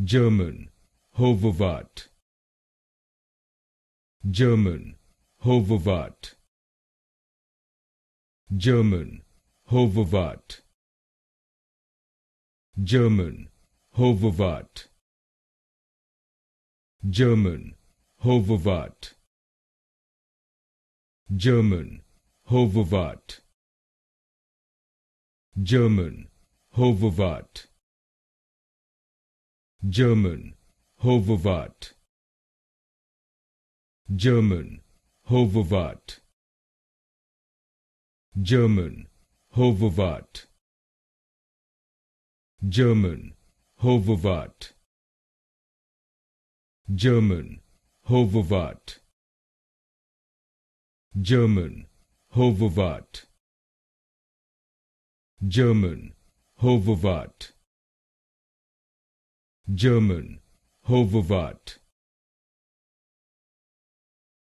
German, Hovawart. German, Hovawart. German, Hovawart. German, Hovawart. German, Hovawart. German, Hovawart. German, Hovawart. German, Hovawart. German, Hovawart. German, Hovawart. German, Hovawart. German, Hovawart. German, Hovawart. German, Hovawart. German, Hovawart.